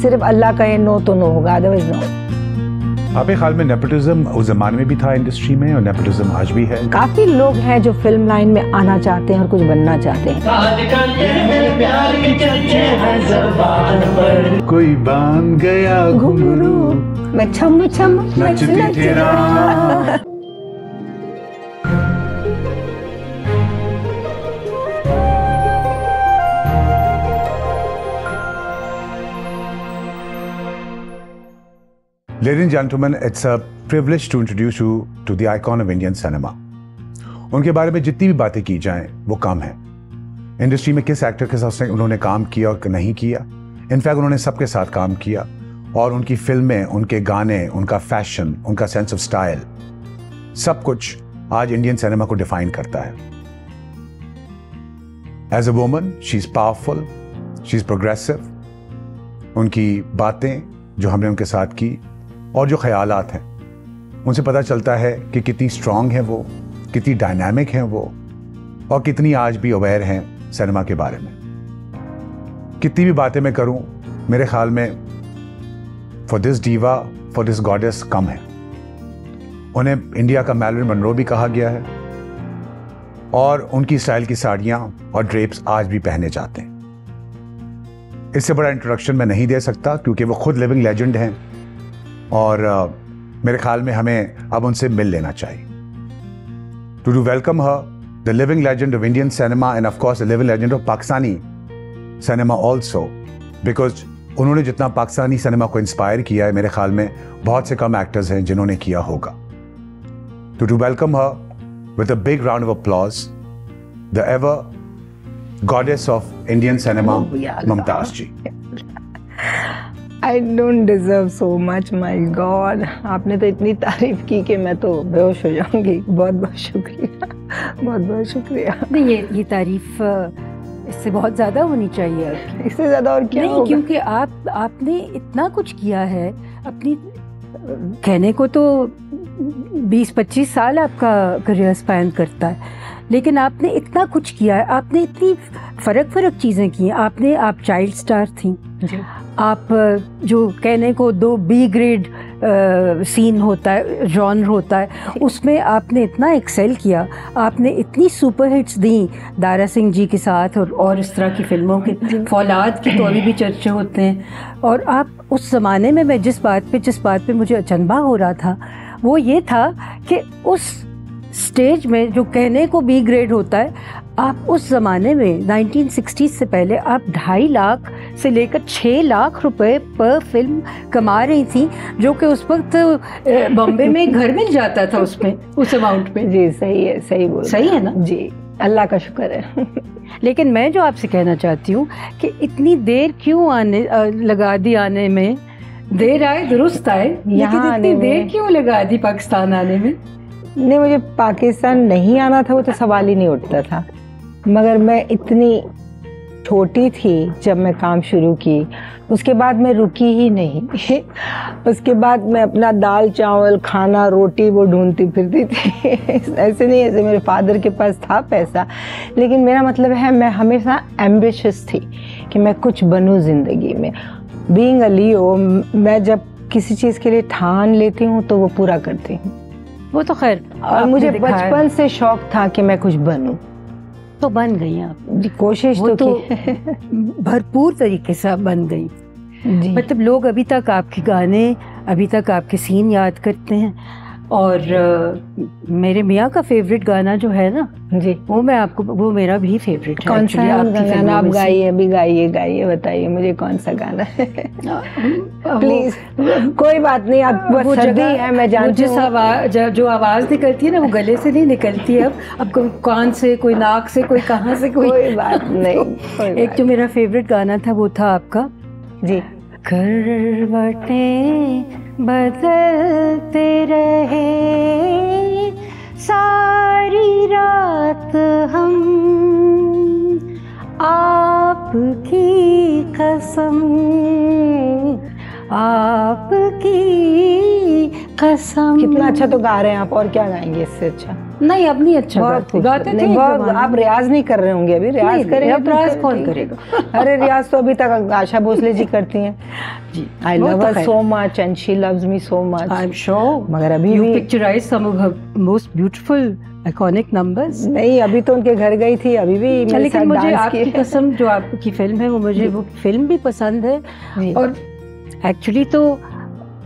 सिर्फ अल्लाह कहे नो तो नो होगा, अदरवाइज नो। आपके ख्याल में नेपोटिज्म उस जमाने में भी था इंडस्ट्री में और नेपोटिज्म आज भी है? काफी लोग हैं जो फिल्म लाइन में आना चाहते हैं और कुछ बनना चाहते हैं। कोई बांध गया घुंघरू, मैं छम छम नचती तेरा। Ladies and gentlemen, it's a privilege to introduce you to the icon of Indian cinema. उनके बारे में जितनी भी बातें की जाएं वो कम है। इंडस्ट्री में किस एक्टर के साथ उन्होंने काम किया और नहीं किया, इनफैक्ट उन्होंने सबके साथ काम किया और उनकी फिल्में, उनके गाने, उनका फैशन, उनका सेंस ऑफ स्टाइल, सब कुछ आज इंडियन सिनेमा को डिफाइन करता है। As a woman she is powerful, she is progressive. उनकी बातें जो हमने उनके साथ की और जो ख्यालात हैं, उनसे पता चलता है कि कितनी स्ट्रांग है वो, कितनी डायनामिक है वो और कितनी आज भी अवेयर हैं सिनेमा के बारे में। कितनी भी बातें मैं करूं, मेरे ख्याल में for this diva, for this goddess कम है। उन्हें इंडिया का मैरिलिन मनरो भी कहा गया है और उनकी स्टाइल की साड़ियां और ड्रेप्स आज भी पहने जाते हैं। इससे बड़ा इंट्रोडक्शन मैं नहीं दे सकता क्योंकि वो खुद लिविंग लेजेंड हैं और मेरे ख्याल में हमें अब उनसे मिल लेना चाहिए। To do welcome her, the living legend of Indian cinema and of course the living legend of Pakistani cinema also, because उन्होंने जितना पाकिस्तानी सिनेमा को इंस्पायर किया है, मेरे ख्याल में बहुत से कम एक्टर्स हैं जिन्होंने किया होगा। To do welcome her with a big round of applause, the ever goddess of Indian cinema, Mumtaz ji. I don't deserve so much, my God. आपने तो इतनी तारीफ की कि मैं तो बेहोश हो जाऊंगी। बहुत बहुत शुक्रिया, बहुत बहुत शुक्रिया। नहीं, ये तारीफ इससे बहुत ज़्यादा होनी चाहिए। इससे ज़्यादा और क्या नहीं, क्योंकि आपने इतना कुछ किया है अपनी, कहने को तो 20-25 साल आपका करियर स्पैन करता है, लेकिन आपने इतना कुछ किया है, आपने इतनी फ़र्क चीज़ें की हैं। आप चाइल्ड स्टार थी, आप जो कहने को 2 B ग्रेड सीन होता है, जॉनर होता है, उसमें आपने इतना एक्सेल किया। आपने इतनी सुपर हिट्स दी दारा सिंह जी के साथ और इस तरह की फिल्मों के, फौलाद की तो अभी भी चर्चे होते हैं। और आप उस ज़माने में, मैं जिस बात पे मुझे अचंभा हो रहा था वो ये था कि उस स्टेज में जो कहने को B ग्रेड होता है, आप उस ज़माने में 1960 से पहले आप 2.5 लाख से लेकर 6 लाख रुपए पर फिल्म कमा रही थी, जो कि उस वक्त बॉम्बे में घर मिल जाता था उसमें, उस अमाउंट में। जी सही है, सही है ना जी, अल्लाह का शुक्र है। लेकिन मैं जो आपसे कहना चाहती हूँ कि इतनी देर क्यों लगा दी आने में, देर आए दुरुस्त आए, लेकिन इतनी देर क्यों लगा दी पाकिस्तान आने में? नहीं, मुझे पाकिस्तान नहीं आना था वो तो सवाल ही नहीं उठता था, मगर मैं इतनी छोटी थी जब मैं काम शुरू की, उसके बाद मैं रुकी ही नहीं। उसके बाद मैं अपना दाल चावल खाना रोटी वो ढूंढती फिरती थी। ऐसे नहीं, ऐसे मेरे फादर के पास था पैसा, लेकिन मेरा मतलब है मैं हमेशा एम्बिशियस थी कि मैं कुछ बनूं ज़िंदगी में। बीइंग अ लियो, मैं जब किसी चीज़ के लिए ठान लेती हूँ तो वो पूरा करती हूँ। वो तो खैर, और मुझे बचपन से शौक था कि मैं कुछ बनूं, तो बन गई आप जी। कोशिश तो की भरपूर तरीके से आप बन गई जी। मतलब लोग अभी तक आपके गाने, अभी तक आपके सीन याद करते हैं। और मेरे मियाँ का फेवरेट गाना जो है ना जी, वो मैं आपको, वो मेरा भी फेवरेट है। कौन सा गाना आप गाइए, अभी गाइए, बताइए मुझे कौन सा गाना है। प्लीज, कोई बात नहीं, आप वो सर्दी है मैं जानती हूँ। जो आवाज़ निकलती है ना वो गले से नहीं निकलती है, अब कोई कान से, कोई नाक से, कोई कहाँ से, कोई बात नहीं। एक जो मेरा फेवरेट गाना था वो था आपका जी, करवटें बदलते रहे सारी रात हम, आपकी कसम, आपकी कसम। कितना अच्छा तो गा रहे हैं आप, और क्या गाएंगे इससे अच्छा। नहीं अब नहीं अच्छा गाते थे बहुत। आप रियाज नहीं कर रहे होंगे अभी? रियाज करेंगे अब रियाज कौन करेगा? अरे रियाज तो अभी तक आशा भोसले जी करती हैं जी। I love her so much and she loves me so much, I am sure. मगर अभी you picturise some of her most beautiful iconic numbers. नहीं, अभी तो उनके घर गई थी, अभी भी मेरे साथ मुझे डांस आपकी कसम जो आपकी फिल्म है वो मुझे वो फिल्म भी पसंद है। और एक्चुअली तो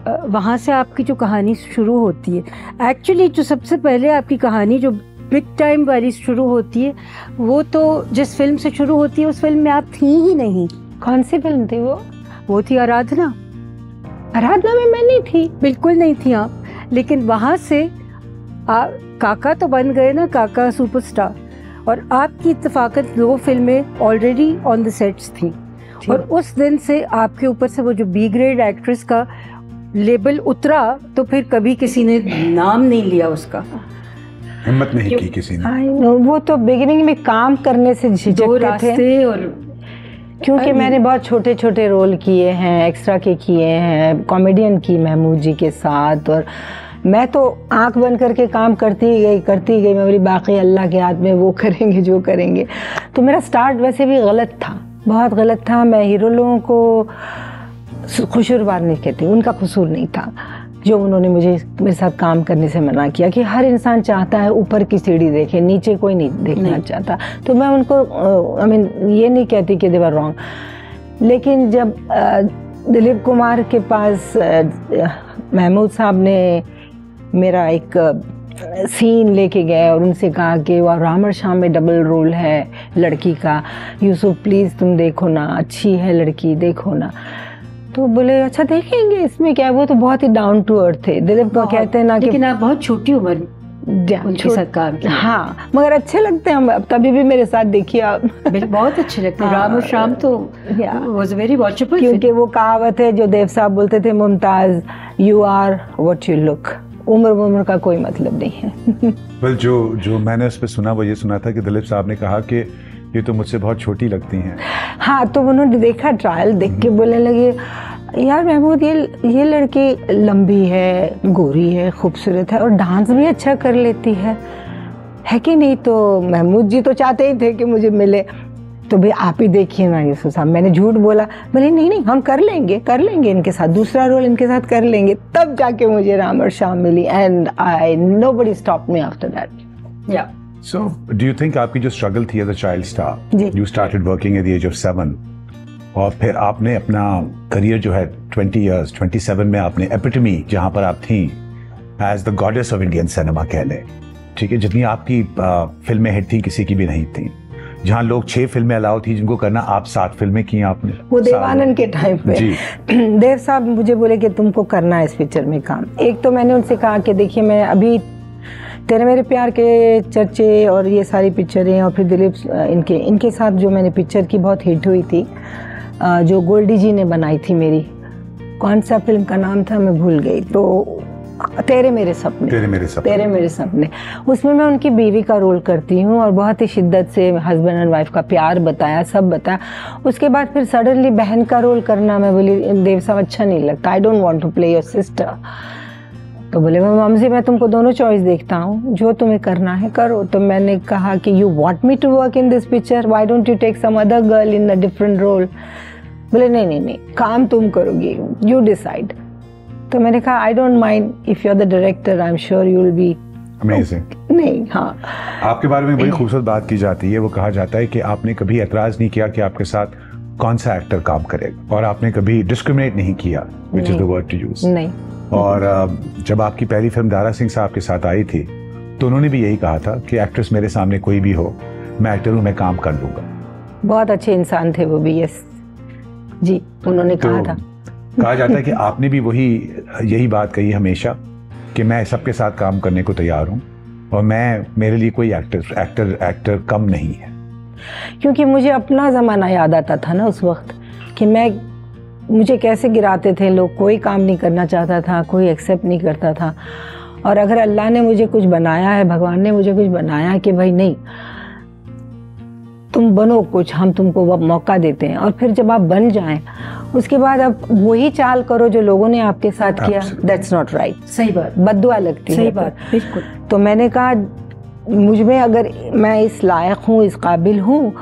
वहाँ से आपकी जो कहानी शुरू होती है, एक्चुअली जो सबसे पहले आपकी कहानी जो बिग टाइम वाली शुरू होती है वो तो जिस फिल्म से शुरू होती है उस फिल्म में आप थी ही नहीं। कौन सी फिल्म थी वो थी आराधना। आराधना में मैं नहीं थी, बिल्कुल नहीं थी आप। लेकिन वहाँ से काका तो बन गए ना, काका सुपरस्टार, और आपकी इत्तेफाकत 2 फिल्में ऑलरेडी ऑन द सेट्स थी। और उस दिन से आपके ऊपर से वो जो बी ग्रेड एक्ट्रेस का लेबल उतरा तो फिर कभी किसी ने नाम नहीं लिया उसका, हिम्मत नहीं की किसी ने। वो तो बिगिनिंग में काम करने से झिझकते थे। और क्योंकि मैंने बहुत छोटे छोटे रोल किए हैं, एक्स्ट्रा के किए हैं, कॉमेडियन की महमूद जी के साथ, और मैं तो आंख बंद करके काम करती गई। मैं बोली बाकी अल्लाह के हाथ में, वो करेंगे जो करेंगे। तो मेरा स्टार्ट वैसे भी गलत था, बहुत गलत था। मैं हीरो लोगों को कसूरवार नहीं कहती, उनका कसूर नहीं था जो उन्होंने मेरे साथ काम करने से मना किया। कि हर इंसान चाहता है ऊपर की सीढ़ी देखे, नीचे कोई नहीं देखना चाहता। तो मैं उनको ये नहीं कहती कि दे वर रॉन्ग। लेकिन जब दिलीप कुमार के पास महमूद साहब ने मेरा एक सीन लेके गए और उनसे कहा कि वह रामर शाम में डबल रोल है लड़की का, यूसुफ प्लीज़ तुम देखो ना, अच्छी है लड़की, देखो ना। तो बोले अच्छा देखेंगे, इसमें क्या है। वो तो बहुत ही डाउन टू अर्थ थे। दिलीप को कहते हैं ना कि लेकिन आप बहुत छोटी उम्र उनके साथ काम किया। हाँ, मगर अच्छे लगते हैं हम, तभी भी मेरे साथ देखिए आप। बहुत अच्छे लगते हैं। राम और शाम तो वाज वेरी वॉचेबल, क्योंकि वो कहावत है जो देव साहब बोलते थे, Mumtaz you are what you look. उम्र का कोई मतलब नहीं है। well, जो मैंने उस पर सुना वो ये सुना था कि दिलीप साहब ने कहा कि ये तो मुझसे बहुत छोटी लगती हैं। हाँ, तो उन्होंने देखा, ट्रायल देख के बोलने लगे यार महमूद ये लड़की लंबी है, गोरी है, खूबसूरत है और डांस भी अच्छा कर लेती है कि नहीं। तो महमूद जी तो चाहते ही थे कि मुझे मिले। तो भाई आप ही देखिए ना यूसुफ साहब। मैंने झूठ बोला, बोले नहीं हम कर लेंगे इनके साथ, दूसरा रोल इनके साथ कर लेंगे। तब जाके मुझे राम और शाम मिली and nobody stopped me after that। Yeah. So, do you think आपकी जो स्ट्रगल थी as a child star, you started working at the age of 7, और फिर आपने अपना करियर जो है 20 years 27 में आपने एपिटमी जहाँ पर आप थी as the goddess of Indian cinema कह लें, ठीक है, जितनी आपकी फिल्में हिट थी किसी की भी नहीं थी, जहाँ लोग 6 फिल्में अलाउ थी जिनको करना, आप 7 फिल्में की आपने। वो देवानंद के टाइम पे देव साहब मुझे बोले कि तुमको करना है इस पिक्चर में काम। एक तो मैंने उनसे कहा कि देखिए मैं अभी तेरे मेरे प्यार के चर्चे और ये सारी पिक्चरें, और फिर दिलीप इनके साथ जो मैंने पिक्चर की बहुत हिट हुई थी, जो गोल्डी जी ने बनाई थी मेरी, कौन सा फिल्म का नाम था मैं भूल गई, तो तेरे मेरे सपने, उसमें मैं उनकी बीवी का रोल करती हूँ और बहुत ही शिद्दत से हस्बैंड एंड वाइफ का प्यार बताया, सब बताया। उसके बाद फिर सडनली बहन का रोल करना, मैं बोली देव साहब अच्छा नहीं लगता, I don't want to play your sister. तो बोले मम जी मैं तुमको दोनों चॉइस देखता हूँ, जो तुम्हें करना है करो। तो मैंने कहा कि you want me to work in this picture, why don't you take some other girl in a different role. बोले नहीं काम तुम करोगी, यू डिसाइड। तो मैंने कहा I don't mind if you are the director, I am sure you will be amazing. नहीं, हाँ, आपके बारे में बड़ी खूबसूरत बात की जाती है। वो कहा जाता है कि आपने कभी एतराज नहीं किया कि आपके साथ कौन सा एक्टर काम करेगा, और आपने कभी डिस्क्रिमिनेट नहीं किया, which is the word to use. नहीं। और जब आपकी पहली फिल्म दारा सिंह साहब के साथ आई थी तो उन्होंने भी यही कहा था कि एक्ट्रेस मेरे सामने कोई भी हो, मैं एक्टर हूँ, मैं काम कर लूंगा। बहुत अच्छे इंसान थे वो भी, यस जी, उन्होंने कहा था। कहा जाता है कि आपने भी यही बात कही हमेशा कि मैं सबके साथ काम करने को तैयार हूँ और मेरे लिए कोई एक्टर कम नहीं है। क्योंकि मुझे अपना ज़माना याद आता था ना उस वक्त कि मुझे कैसे गिराते थे लोग, कोई काम नहीं करना चाहता था, कोई एक्सेप्ट नहीं करता था। और अगर अल्लाह ने मुझे कुछ बनाया है, भगवान ने मुझे कुछ बनाया कि भाई नहीं तुम बनो कुछ, हम तुमको मौका देते हैं, और फिर जब आप बन जाएं उसके बाद आप वही चाल करो जो लोगों ने आपके साथ किया, दैट्स नॉट राइट। सही बात, बद्दुआ लगती है। सही बात, बिल्कुल। तो मैंने कहा मुझ में अगर मैं इस लायक हूँ, इस काबिल हूँ,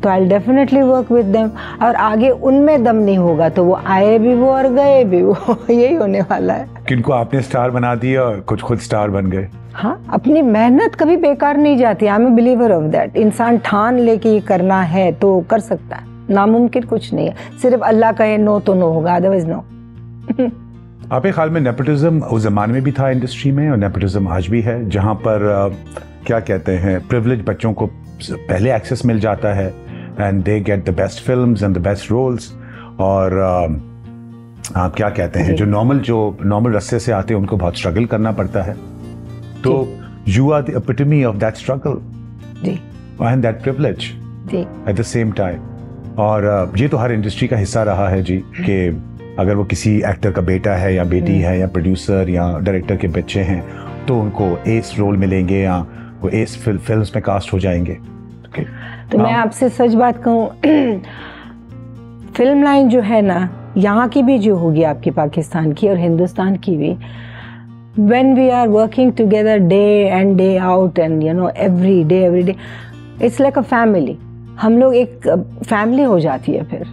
तो I definitely work with them. और आगे उनमें दम नहीं होगा तो वो आए भी वो और गए भी वो यही होने वाला है। किनको आपने स्टार बना दिया और कुछ खुद स्टार बन गए। हाँ, अपनी मेहनत कभी बेकार नहीं जाती। I am a believer of that. इंसान ठान ले कि ये करना है तो कर सकता है, नामुमकिन कुछ नहीं है। सिर्फ अल्लाह कहे नो तो नो होगा, अदरवाइज नो। आपके ख्याल में नेपोटिज्म उस जमाने में भी था इंडस्ट्री में और नेपोटिज्म आज भी है, जहाँ पर क्या कहते हैं प्रिविलेज बच्चों को पहले एक्सेस मिल जाता है and they get the best films and the best roles, और आप क्या कहते हैं जो नॉर्मल रास्ते से आते हैं उनको बहुत स्ट्रगल करना पड़ता है। तो you are the epitome of that struggle and that privilege at the same time. और ये तो हर इंडस्ट्री का हिस्सा रहा है जी, कि अगर वो किसी एक्टर का बेटा है या बेटी है या प्रोड्यूसर या डायरेक्टर के बच्चे हैं तो उनको एस रोल मिलेंगे या वो एस फिल्म्स में कास्ट हो जाएंगे। तो मैं आपसे सच बात कहूँ, फिल्म लाइन जो है ना, यहाँ की भी जो होगी आपकी, पाकिस्तान की और हिंदुस्तान की भी, when we are working together day and day out and you know every day it's like a family। हम लोग एक फैमिली हो जाती है फिर।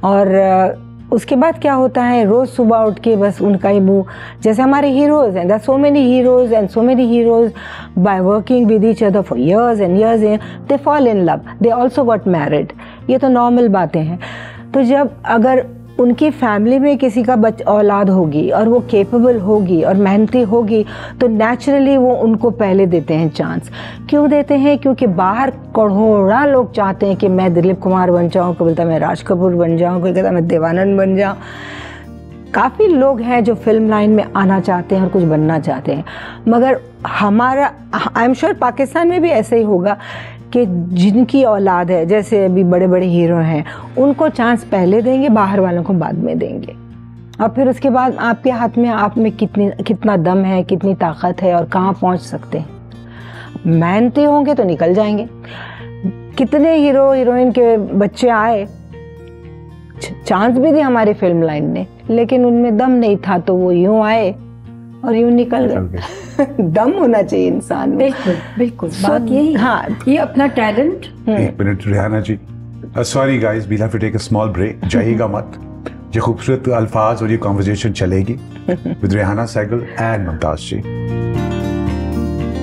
और उसके बाद क्या होता है, रोज़ सुबह उठ के बस उनका ही मुँह, जैसे हमारे हीरोज़ हैं, there are so many heroes and so many heroes by working with each other for years and years they fall in love, they also got married। ये तो नॉर्मल बातें हैं। तो जब अगर उनकी फैमिली में किसी का औलाद होगी और वो केपेबल होगी और मेहनती होगी तो नेचुरली वो उनको पहले देते हैं चांस। क्यों देते हैं? क्योंकि बाहर करोड़ों लोग चाहते हैं कि मैं दिलीप कुमार बन जाऊँ, कोई बोलता मैं राज कपूर बन जाऊँ, कोई कहता मैं देवानंद बन जाऊँ। काफ़ी लोग हैं जो फिल्म लाइन में आना चाहते हैं और कुछ बनना चाहते हैं, मगर हमारा आई एम श्योर पाकिस्तान में भी ऐसे ही होगा कि जिनकी औलाद है, जैसे अभी बड़े बड़े हीरो हैं, उनको चांस पहले देंगे, बाहर वालों को बाद में देंगे। और फिर उसके बाद आपके हाथ में, आप में कितना दम है, कितनी ताकत है और कहाँ पहुँच सकते हैं। मेहनती होंगे तो निकल जाएंगे। कितने हीरो हीरोइन के बच्चे आए, चांस भी दी हमारी फिल्म लाइन ने, लेकिन उनमें दम नहीं था तो वो यूं आए और यूं निकल गए। दम होना चाहिए इंसान में। बिल्कुल बिल्कुल, बात यही। हाँ, ये अपना टैलेंट। एक minute Rehana ji, sorry guys, we'll have to take a small break. जाइएगा मत, ये खूबसूरत अल्फाज और ये कॉन्वर्जेशन चलेगी विद रेहाना सहगल एंड मुमताज जी।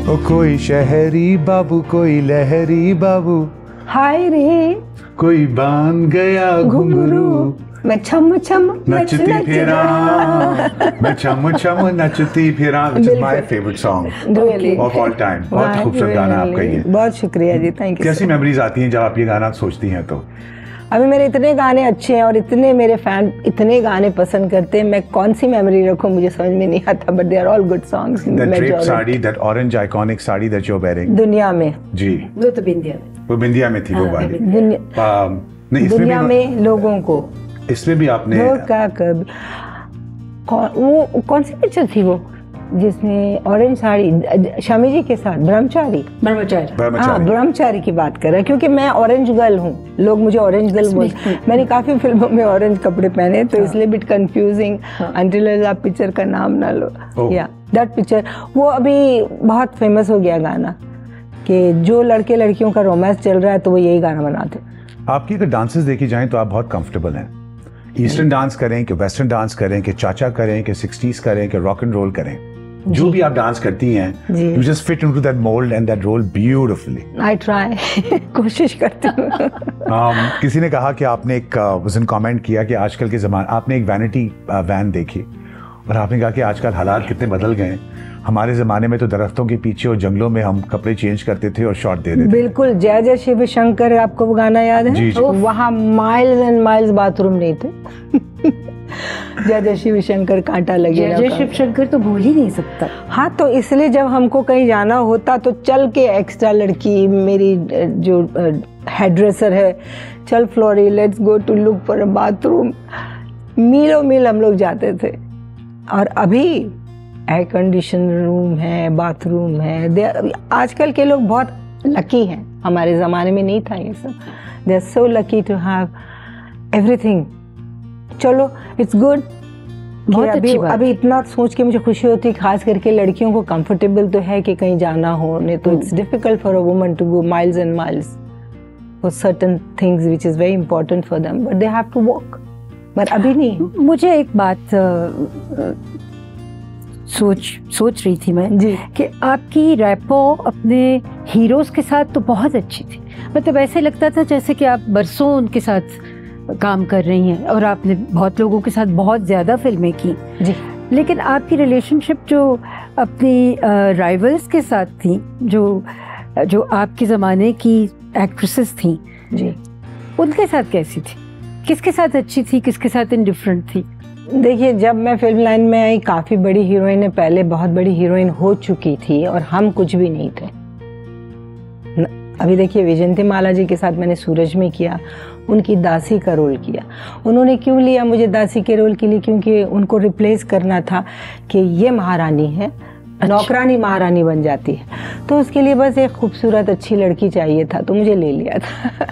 ओ कोई शहरी बाबू, कोई लहरी बाबू, हाय रे कोई बांध गया घुंघरू, मैं छम छम नचती फिरा, मैं छम छम नचती फिरा, which is my favorite song of all time। बहुत खूबसूरत गाना आपका ये। बहुत शुक्रिया जी, थैंक यू। कैसी मेमोरीज आती हैं जब आप ये गाना सोचती हैं? तो अभी मेरे इतने गाने अच्छे हैं और इतने मेरे फैन इतने गाने पसंद करते हैं, मैं कौन सी मेमोरी रखूं मुझे समझ में नहीं आता, but they are all good songs. That draped sari, that orange iconic sari that you're wearing, दुनिया में जी, वो तो बिंदिया में, वो बिंदिया में थी वो वाली। नहीं, दुनिया में लोगों को, इसमें भी आपने वो कौन सी पिक्चर थी वो जिसमें ऑरेंज साड़ी, शामी जी के साथ, ब्रह्मचारी। हाँ, ब्रह्मचारी की बात कर रहे हैं, क्योंकि मैं ऑरेंज गर्ल हूँ, लोग मुझे ऑरेंज गर्ल बोलते हैं। मैंने काफी फिल्मों में ऑरेंज कपड़े पहने, तो इसलिए बिट कंफ्यूजिंग अंटिल आप पिक्चर का नाम ना लो। या दैट पिक्चर, वो अभी बहुत फेमस हो गया गाना, कि जो लड़के लड़कियों का रोमांस चल रहा है तो वो यही गाना बनाते। आपकी अगर डांसेस देखी जाएं तो आप बहुत कंफर्टेबल हैं। ईस्टर्न डांस करें कि वेस्टर्न डांस करें कि चाचा करें कि 60s करें कि रॉक एंड रोल करें, जो भी आप डांस करती हैं, you just fit into that mold and that role beautifully। I try कोशिश करती हूँ। किसी ने कहा कि आपने एक उस दिन कमेंट किया कि आजकल के ज़माने, आपने एक वैनिटी वैन देखी और आपने कहा कि आजकल हालात कितने बदल गए हैं। हमारे ज़माने में तो दरख्तों के पीछे और जंगलों में हम कपड़े चेंज करते थे और शॉट दे देते थे। बिल्कुल, जय जय शिव शंकर, आपको वो गाना याद है? जी, जी। वहाँ माइल्स एंड माइल्स बाथरूम नहीं थे। जय जय शिव शंकर कांटा लगे, जय जय शिव शंकर तो भूल ही नहीं सकता। हाँ, तो इसलिए जब हमको कहीं जाना होता तो चल के एक्स्ट्रा लड़की, मेरी जो हेड ड्रेसर है, चल फ्लोरी let's go to look for a bathroom, मीलों मील हम लोग जाते थे। और अभी एयर कंडीशन रूम है, बाथरूम है। आजकल के लोग बहुत लकी हैं, हमारे ज़माने में नहीं था ये सब। They are so lucky to have everything. चलो, इट्स गुड, बहुत अच्छी बात। अभी इतना सोच के मुझे खुशी होती है, खास करके लड़कियों को कंफर्टेबल तो है कि कहीं जाना हो, नहीं तो it's difficult for a woman to go miles and miles for certain things which is very important for them, but they have to walk. पर अभी नहीं। मुझे एक बात सोच रही थी मैं जी कि आपकी रैपो अपने हीरोज के साथ तो बहुत अच्छी थी, मतलब ऐसे लगता था जैसे कि आप बरसों उनके साथ काम कर रही हैं और आपने बहुत लोगों के साथ बहुत ज़्यादा फिल्में की जी। लेकिन आपकी रिलेशनशिप जो अपनी राइवल्स के साथ थी, जो आपके ज़माने की एक्ट्रेसेस थी जी, उनके साथ कैसी थी? किसके साथ अच्छी थी, किसके साथ इंडिफरेंट थी? देखिए, जब मैं फिल्म लाइन में आई, काफ़ी बड़ी हीरोइन पहले बहुत बड़ी हीरोइन हो चुकी थी और हम कुछ भी नहीं थे। अभी देखिए, विजयंती माला जी के साथ मैंने सूरज में किया, उनकी दासी का रोल किया। उन्होंने क्यों लिया मुझे दासी के रोल के लिए? क्योंकि उनको रिप्लेस करना था कि ये महारानी है, नौकरानी महारानी बन जाती है, तो उसके लिए बस एक खूबसूरत अच्छी लड़की चाहिए था, तो मुझे ले लिया था।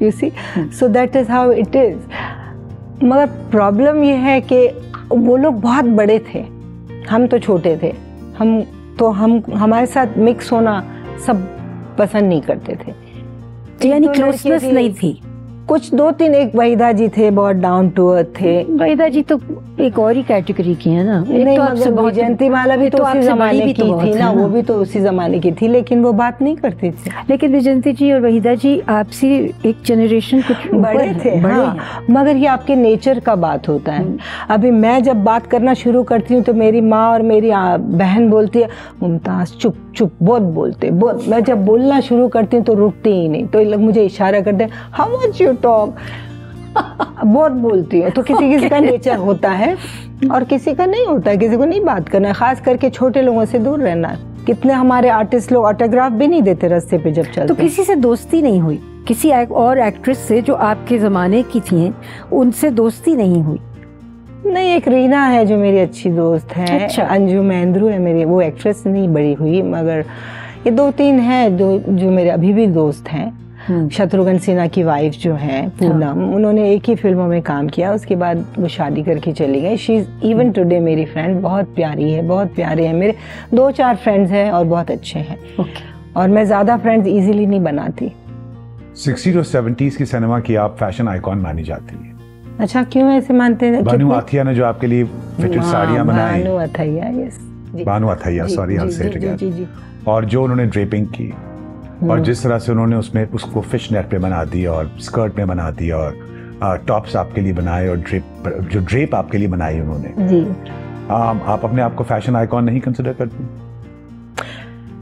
You see, so that is how it is. मगर प्रॉब्लम ये है कि वो लोग बहुत बड़े थे, हम तो छोटे थे। हम हमारे साथ मिक्स होना सब पसंद नहीं करते थे, यानी क्लोजनेस नहीं थी। कुछ 2-3 एक वहीदा जी थे, बहुत डाउन टू अर्थ थे। वहीदा जी तो एक और ही कैटेगरी की है ना। नहीं, मगर विजयंती माला भी तो उसी जमाने की थी ना, वो भी तो उसी जमाने की थी, लेकिन वो बात नहीं करती थी। लेकिन विजयंती जी और वहीदा जी आपसे एक जनरेशन कुछ बड़े थे। हाँ, मगर ये आपके नेचर का बात होता है। अभी मैं जब बात करना शुरू करती हूँ तो मेरी माँ और मेरी बहन बोलती है, मुमताज चुप चुप, बहुत बोलते बहुत। मैं जब बोलना शुरू करती हूँ तो रुकती ही नहीं, तो लोग मुझे इशारा करते हैं, हाउ मच यू टॉक। बहुत बोलती है। तो किसी का नेचर होता है और किसी का नहीं होता है, किसी को नहीं बात करना है, खास करके छोटे लोगों से दूर रहना है। कितने हमारे आर्टिस्ट लोग ऑटोग्राफ भी नहीं देते रास्ते पे जब चलते। तो किसी से दोस्ती नहीं हुई? किसी और एक्ट्रेस से जो आपके जमाने की थी, उनसे दोस्ती नहीं हुई? नहीं, एक रीना है जो मेरी अच्छी दोस्त है। अच्छा। अंजू महेंद्रू है मेरी, वो एक्ट्रेस नहीं बड़ी हुई, मगर ये 2-3 हैं जो मेरे अभी भी दोस्त हैं। शत्रुघ्न सिन्हा की वाइफ जो है पूनम, उन्होंने एक ही फिल्मों में काम किया, उसके बाद वो शादी करके चली गई। शी इज इवन टुडे मेरी फ्रेंड, बहुत प्यारी है, बहुत प्यारे हैं मेरे 2-4 फ्रेंड्स हैं और बहुत अच्छे हैं। और मैं ज़्यादा फ्रेंड्स इजीली नहीं बनाती। 60s और 70s की सिनेमा की आप फैशन आइकॉन मानी जाती है। अच्छा, क्यों ऐसे मानते हैं? भानु अथैया ने जो आपके लिए फिटेड साड़ियां बनाई, Bhanu Athaiya, yes, Bhanu Athaiya, sorry I said it again, और जो उन्होंने ड्रेपिंग की और जिस तरह से उन्होंने उसमें उसको फिश नेट पे बना दिया और स्कर्ट में बना दिया और टॉप्स आपके लिए बनाए और ड्रेप आपके लिए बनाई उन्होंने जी। आप अपने आप को फैशन आइकॉन नहीं कंसिडर करती?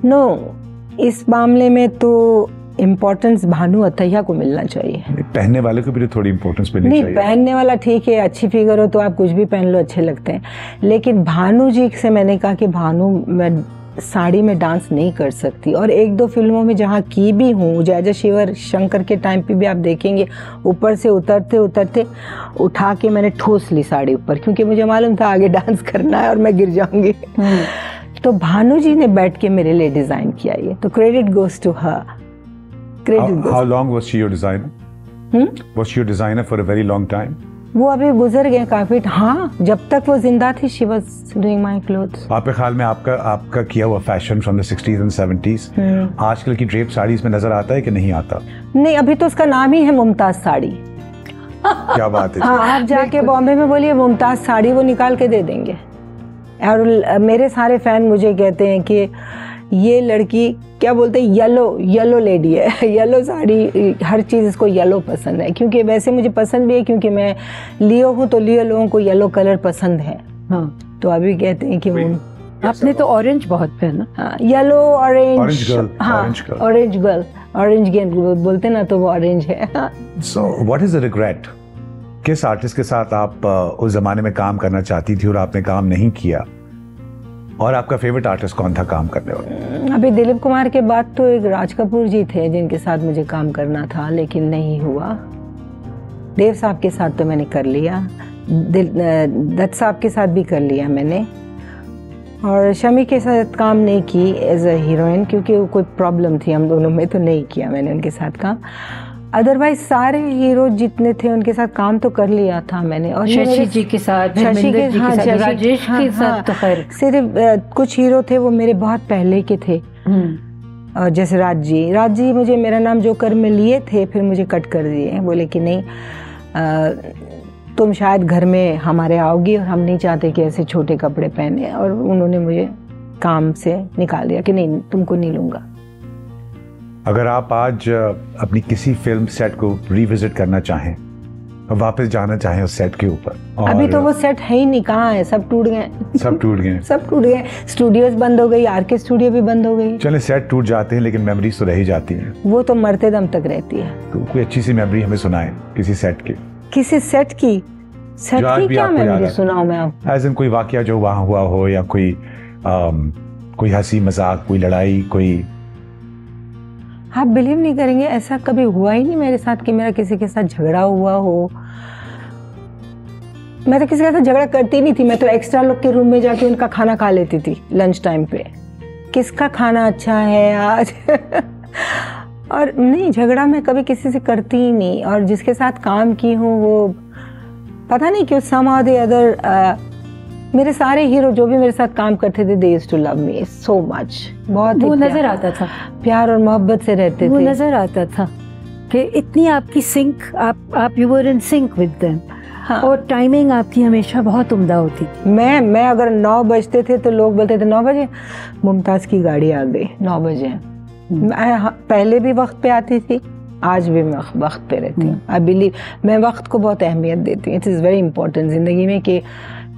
नो, इस मामले में तो इम्पोर्टेंस भानु अथैया को मिलना चाहिए। पहनने वाले को भी तो थोड़ी इम्पोर्टेंस मिलनी चाहिए। नहीं, पहनने वाला ठीक है, अच्छी फिगर हो तो आप कुछ भी पहन लो, अच्छे लगते हैं। लेकिन भानु जी से मैंने कहा कि भानु, मैं साड़ी में डांस नहीं कर सकती। और 1-2 फिल्मों में जहाँ की भी हूँ, जय शिवर शंकर के टाइम पे भी आप देखेंगे, ऊपर से उतरते उतरते उठा के मैंने ठोस ली साड़ी ऊपर, क्योंकि मुझे मालूम था आगे डांस करना है और मैं गिर जाऊंगी। तो भानु जी ने बैठ के मेरे लिए डिजाइन किया ये, तो credit goes to her. How long was she your designer? Was she your designer for a very long time? वो अभी गुजर गए काफी। हाँ, जब तक वो जिंदा थी, she was doing my clothes। आपके ख्याल में आपका किया हुआ fashion from the 60s and 70s आजकल की ड्रेप साड़ीज में नजर आता है कि नहीं आता? नहीं, अभी तो उसका नाम ही है मुमताज साड़ी। क्या बात है। हाँ, आप जाके बॉम्बे में बोलिए मुमताज साड़ी, वो निकाल के दे देंगे। और मेरे सारे फैन मुझे कहते हैं कि ये लड़की, क्या बोलते हैं, येलो लेडी है। येलो साड़ी, हर चीज़ इसको येलो पसंद है, क्योंकि वैसे मुझे पसंद भी है, क्योंकि मैं लियो हूँ, तो लियो लोगों को येलो कलर पसंद है। हाँ, तो अभी कहते हैं कि वो आपने तो ऑरेंज बहुत पहना। हाँ, येलो, ऑरेंज, हाँ, ऑरेंज गर्ल, ऑरेंज गेंद बोलते ना, तो वो ऑरेंज है। So what is the regret? किस आर्टिस्ट के साथ आप उस जमाने में काम करना चाहती थी और आपने काम नहीं किया? और आपका फेवरेट आर्टिस्ट कौन था काम करने वाला? अभी दिलीप कुमार के बाद तो एक राज कपूर जी थे जिनके साथ मुझे काम करना था, लेकिन नहीं हुआ। देव साहब के साथ तो मैंने कर लिया, दत्त साहब के साथ भी कर लिया मैंने, और शमी के साथ काम नहीं की एज अ हीरोइन, क्योंकि कोई प्रॉब्लम थी हम दोनों में, तो नहीं किया मैंने उनके साथ काम। अदरवाइज सारे हीरो जितने थे उनके साथ काम तो कर लिया था मैंने। और शशि जी के साथ, धर्मेंद्र जी के साथ, राजेश के साथ तो खैर सिर्फ कुछ हीरो थे वो मेरे बहुत पहले के थे। और जैसे राज जी मुझे मेरा नाम जोकर में लिए थे, फिर मुझे कट कर दिए, बोले कि नहीं तुम शायद घर में हमारे आओगी और हम नहीं चाहते कि ऐसे छोटे कपड़े पहने, और उन्होंने मुझे काम से निकाल दिया कि नहीं तुमको नहीं लूँगा। अगर आप आज अपनी किसी फिल्म सेट को रिविजिट करना चाहें, वापस जाना चाहें उस सेट के ऊपर, अभी तो वो सेट है ही नहीं, कहाँ है, सब टूट गए। सब टूट गए सब टूट गए, स्टूडियोज बंद हो गई, आरके स्टूडियो भी बंद हो गई। चले सेट टूट जाते हैं लेकिन मेमोरीज तो रह ही जाती हैं। वो तो मरते दम तक रहती है। तो कोई अच्छी सी मेमोरी हमें सुनाए किसी सेट की। किसी सेट की क्या मेमोरी सुनाऊं मैं आपको? एज इन कोई वाकया जो वहाँ हुआ हो, या कोई हंसी मजाक, कोई लड़ाई, कोई। आप बिलीव नहीं करेंगे, ऐसा कभी हुआ ही नहीं मेरे साथ कि मेरा किसी के साथ झगड़ा हुआ हो। मैं तो किसी के साथ झगड़ा करती नहीं थी, मैं तो एक्स्ट्रा लोग के रूम में जाके उनका खाना खा लेती थी लंच टाइम पे, किसका खाना अच्छा है आज और नहीं, झगड़ा मैं कभी किसी से करती ही नहीं। और जिसके साथ काम की हूँ वो पता नहीं क्यों somehow the other मेरे सारे हीरो जो भी मेरे साथ काम करते थे, they used to love me so much। बहुत वो नजर आता था, प्यार और मोहब्बत से रहते वो थे। नजर आता था कि इतनी आपकी सिंक, आप you were in sync with them. हाँ। और टाइमिंग आपकी हमेशा बहुत उम्दा होती थी। मैं अगर 9 बजते थे तो लोग बोलते थे 9 बजे मुमताज की गाड़ी आ गई, 9 बजे। मैं पहले भी वक्त पे आती थी, आज भी मैं वक्त पे रहती हूँ। आई बिलीव, मैं वक्त को बहुत अहमियत देती हूँ। इट इज़ वेरी इंपॉर्टेंट जिंदगी में कि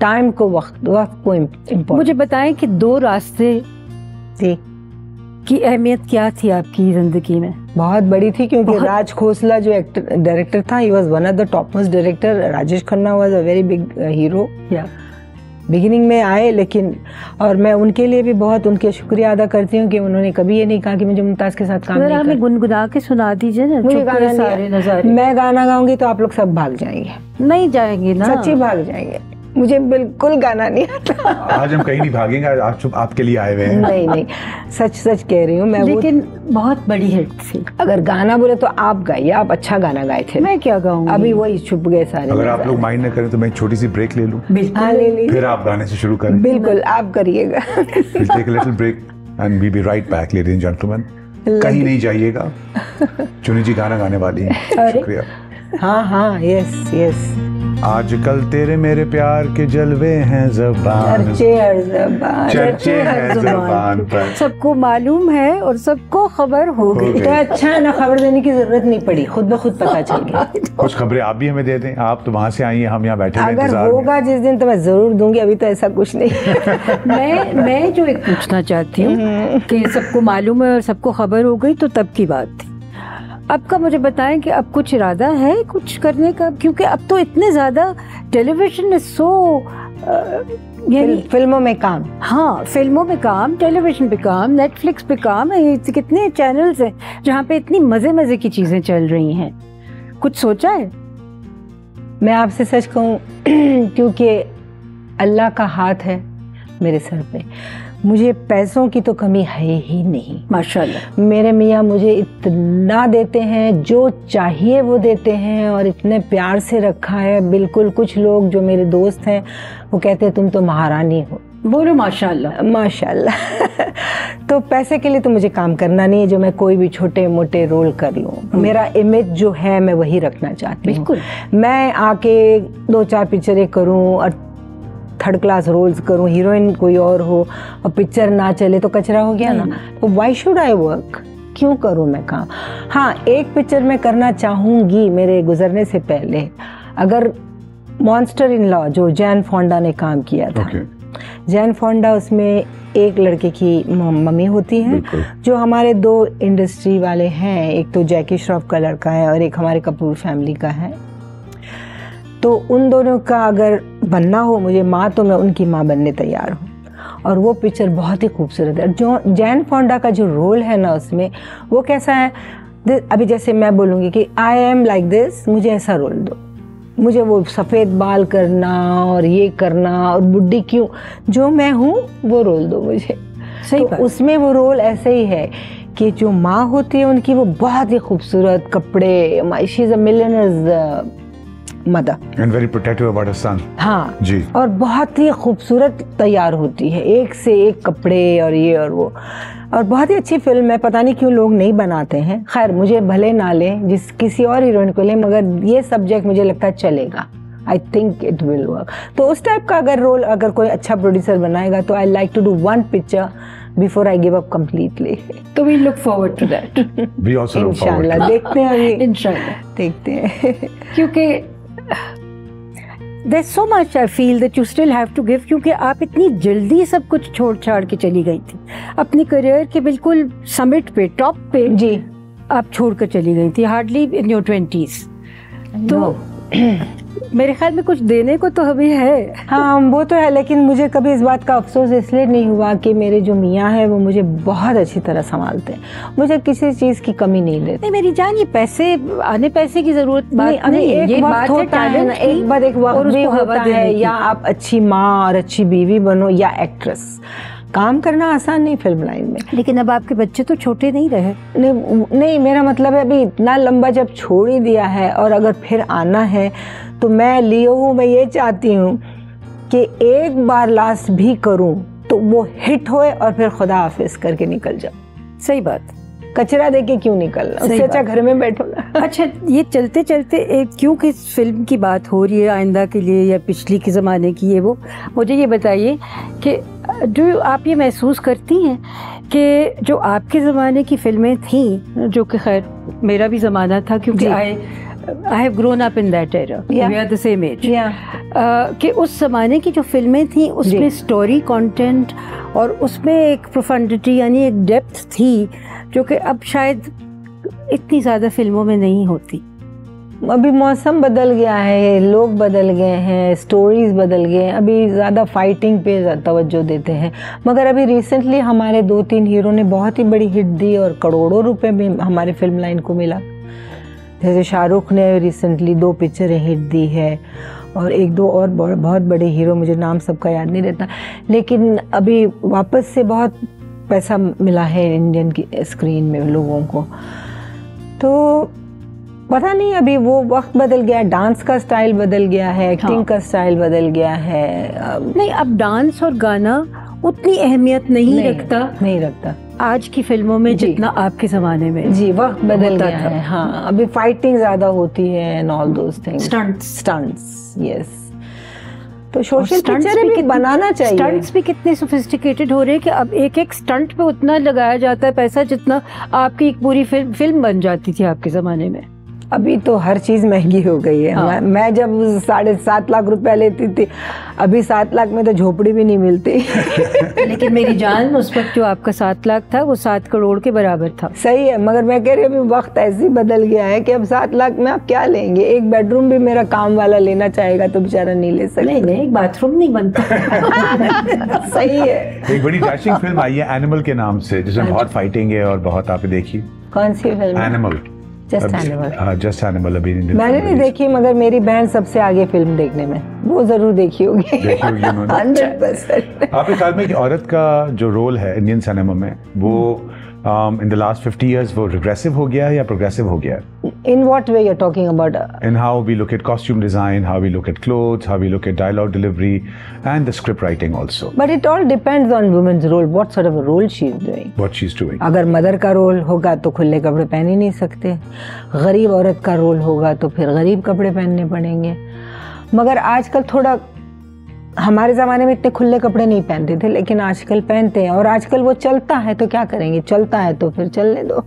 टाइम को, वक्त को इम्पोर्टेंट। मुझे बताएं कि 2 रास्ते जी की अहमियत क्या थी आपकी जिंदगी में? बहुत बड़ी थी, क्योंकि राज खोसला जो डायरेक्टर था, he was one of the top most director. Rajesh Khanna was a very big hero. Beginning में आए, लेकिन और मैं उनके लिए भी बहुत उनके शुक्रिया अदा करती हूँ कि उन्होंने कभी ये नहीं कहा कि मुझे मुमताज के साथ काम नहीं करना। हमें गुनगुना के सुना दीजिए ना। मुझे गाना सारे नजारे, मैं गाना गाऊंगी तो आप लोग सब भाग जाएंगे। नहीं जाएंगे ना, सच्ची भाग जाएंगे। मुझे बिल्कुल गाना नहीं आता। आज हम कहीं नहीं भागेंगे, आज आपके लिए आए हुए हैं। नहीं सच कह रही हूँ मैं। लेकिन बहुत बड़ी हिट थी। अगर गाना बोले तो आप गाइए, आप अच्छा गाना गाए थे। मैं क्या गाऊंगी? अभी वही छुप गए सारे। अगर आप लोग माइंड न करें तो मैं छोटी सी ब्रेक ले लूं। हाँ ले लीजिए। फिर आप गाने से शुरू करें। बिल्कुल आप करिएगा। We'll take a little break and we'll be right back, ladies and gentlemen। कहीं नहीं जाइएगा, चुनी जी गाना गाने वाली हैं। शुक्रिया। हाँ यस। आजकल तेरे मेरे प्यार के जलवे हैं ज़बान, चर्चे हैं ज़बान पर। सबको मालूम है और सबको खबर हो गई। तो अच्छा है ना, खबर देने की जरूरत नहीं पड़ी, खुद ब खुद पता चल गया। कुछ खबरें आप भी हमें दे दें, आप तो वहाँ से आई हैं, हम यहाँ बैठे हैं अगर होगा जिस दिन तो मैं जरूर दूंगी, अभी तो ऐसा कुछ नहीं। मैं जो एक पूछना चाहती हूँ कि सबको मालूम है और सबको खबर हो गई, तो तब की बात थी। अब का मुझे बताएं कि अब कुछ इरादा है कुछ करने का? क्योंकि अब तो इतने ज्यादा टेलीविजन में यानी फिल्मों में काम, हाँ फिल्मों में काम, टेलीविजन पे काम, नेटफ्लिक्स पे काम है, कितने चैनल्स हैं जहाँ पे इतनी मजे की चीजें चल रही हैं। कुछ सोचा है? मैं आपसे सच कहूँ क्योंकि अल्लाह का हाथ है मेरे सर पे, मुझे पैसों की तो कमी है ही नहीं माशाल्लाह। मेरे मियाँ मुझे इतना देते हैं, जो चाहिए वो देते हैं, और इतने प्यार से रखा है। बिल्कुल, कुछ लोग जो मेरे दोस्त हैं वो कहते हैं तुम तो महारानी हो। बोलो माशाल्लाह। माशाल्लाह। तो पैसे के लिए तो मुझे काम करना नहीं है जो मैं कोई भी छोटे मोटे रोल कर लूँ। मेरा इमेज जो है मैं वही रखना चाहती हूँ। बिल्कुल, मैं आके 2-4 पिक्चरें करूँ और थर्ड क्लास रोल्स करूँ, हीरोइन कोई और हो और पिक्चर ना चले तो कचरा हो गया ना। तो व्हाई शुड आई वर्क, क्यों करूँ मैं काम? हाँ, एक पिक्चर मैं करना चाहूँगी मेरे गुजरने से पहले, अगर मॉन्स्टर इन लॉ जो जैन फोंडा ने काम किया था। जैन फोंडा उसमें एक लड़के की मम्मी होती है, जो हमारे 2 इंडस्ट्री वाले हैं, एक तो जैकी श्रॉफ का लड़का है और एक हमारे कपूर फैमिली का है। तो उन दोनों का अगर बनना हो मुझे माँ, तो मैं उनकी माँ बनने तैयार हूँ। और वो पिक्चर बहुत ही खूबसूरत है। जो जैन फोंडा का जो रोल है ना उसमें, वो कैसा है, अभी जैसे मैं बोलूँगी कि आई एम लाइक दिस, मुझे ऐसा रोल दो, मुझे वो सफ़ेद बाल करना और ये करना और बुढ़ी क्यों, जो मैं हूँ वो रोल दो मुझे। सही तो उसमें वो रोल ऐसे ही है कि जो माँ होती है उनकी वो बहुत ही खूबसूरत कपड़े, she is a millionaire's mother and very protective about her son. हाँ जी, और बहुत ही खूबसूरत तैयार होती है, एक से एक कपड़े और ये और वो, और बहुत ही अच्छी फिल्म है। पता नहीं क्यों लोग नहीं बनाते हैं। खैर मुझे भले ना लें, जिस किसी और हीरोइन को लें, मगर ये सब्जेक्ट मुझे लगता है चलेगा। I think it will work. तो उस टाइप का अगर रोल अगर कोई अच्छा प्रोड्यूसर बनाएगा तो I like to do one picture before I give up completely. तो we look forward to that. We also look forward. इंशाल्लाह देखते हैं अभी, इंशाल्लाह देखते हैं। क्योंकि there's so much I feel that you still have to give, क्योंकि आप इतनी जल्दी सब कुछ छोड़ छाड़ के चली गई थी अपनी करियर के बिल्कुल समिट पे, टॉप पे जी आप छोड़ कर चली गई थी, हार्डली इन योर 20s। तो मेरे ख्याल में कुछ देने को तो अभी है। हाँ वो तो है, लेकिन मुझे कभी इस बात का अफसोस इसलिए नहीं हुआ कि मेरे जो मियाँ हैं वो मुझे बहुत अच्छी तरह संभालते हैं, मुझे किसी चीज़ की कमी नहीं देते। नहीं मेरी जान, ये पैसे आने पैसे की जरूरत बात नहीं, एक वक्त होता है ना, एक बार एक वक्त भी होता है, या आप अच्छी माँ और अच्छी बीवी बनो या एक्ट्रेस। काम करना आसान नहीं फिल्म लाइन में। लेकिन अब आपके बच्चे तो छोटे नहीं रहे। नहीं मेरा मतलब है अभी इतना लंबा जब छोड़ ही दिया है और अगर फिर आना है तो मैं लियो हूँ, मैं ये चाहती हूँ कि एक बार लास्ट भी करूँ तो वो हिट होए और फिर खुदा हाफिज करके निकल जाओ। सही बात, कचरा देके क्यों निकलना, उससे अच्छा घर में बैठो ना। अच्छा ये चलते चलते क्योंकि फिल्म की बात हो रही है आइंदा के लिए या पिछली के ज़माने की, ये वो मुझे ये बताइए कि आप ये महसूस करती हैं कि जो आपके ज़माने की फिल्में थीं, जो कि खैर मेरा भी ज़माना था क्योंकि I have grown up in that era. Yeah. We are the same age. Yeah. कि उस ज़माने की जो फिल्में थी उसमें स्टोरी कंटेंट और उसमें एक प्रोफंडिटी यानी एक डेप्थ थी जो कि अब शायद इतनी ज़्यादा फिल्मों में नहीं होती। अभी मौसम बदल गया है, लोग बदल गए हैं, स्टोरीज बदल गए हैं, अभी ज़्यादा फाइटिंग पे तवज्जो देते हैं। मगर अभी रिसेंटली हमारे 2-3 हीरो ने बहुत ही बड़ी हिट दी और करोड़ों रुपए भी हमारे फिल्म लाइन को मिला। जैसे शाहरुख ने रिसेंटली 2 पिक्चरें हिट दी है और 1-2 और बहुत बड़े हीरो, मुझे नाम सबका याद नहीं रहता, लेकिन अभी वापस से बहुत पैसा मिला है इंडियन की स्क्रीन में लोगों को। तो पता नहीं, अभी वो वक्त बदल गया, डांस का स्टाइल बदल गया है, एक्टिंग का स्टाइल बदल गया है। नहीं अब डांस और गाना उतनी अहमियत नहीं रखता आज की फिल्मों में जितना आपके ज़माने में। जी वक्त बदल गया है। हाँ अभी फाइटिंग ज़्यादा होती है and all those things, stunts yes. तो सोशल पिक्चर भी बनाना चाहिए। स्टंट्स भी कितने सोफिस्टिकेटेड हो रहे हैं कि अब एक एक स्टंट पे उतना लगाया जाता है पैसा जितना आपकी एक पूरी फिल्म बन जाती थी आपके ज़माने में। अभी तो हर चीज़ महंगी हो गई है। हाँ। मैं जब 7.5 लाख रुपया लेती थी, अभी 7 लाख में तो झोपड़ी भी नहीं मिलती। लेकिन मेरी जान उस वक्त जो आपका 7 लाख था वो 7 करोड़ के बराबर था। सही है, मगर मैं कह रही हूँ अभी वक्त ऐसे बदल गया है कि अब 7 लाख में आप क्या लेंगे। एक बेडरूम भी मेरा काम वाला लेना चाहेगा तो बेचारा नहीं ले सकता। नहीं एक बाथरूम नहीं बनता। सही है। एक बड़ी डैशिंग फिल्म आई है एनिमल के नाम से, जिसमें बहुत फाइटिंग है और बहुत आपने देखी। कौन सी फिल्म? एनिमल। जस्ट एनिमल अभी मैंने नहीं देखी, मगर मेरी बहन सबसे आगे फिल्म देखने में, वो जरूर देखी होगी। 100%। आपके ख्याल में एक औरत का जो रोल है इंडियन सिनेमा में वो in the last 50 years वो regressive हो गया है या progressive हो गया है? In what way you're talking about? In how we look at costume design, how we look at clothes, how we look at dialogue delivery and the script writing also. But it all depends on women's role, what sort of a role she is doing. What she's doing. अगर mother का role होगा तो खुले कपड़े पहन ही नहीं सकते, गरीब औरत का रोल होगा तो फिर गरीब कपड़े पहनने पड़ेंगे। मगर आजकल थोड़ा, हमारे ज़माने में इतने खुले कपड़े नहीं पहनते थे लेकिन आजकल पहनते हैं, और आजकल वो चलता है तो क्या करेंगे, चलता है तो फिर चलने दो।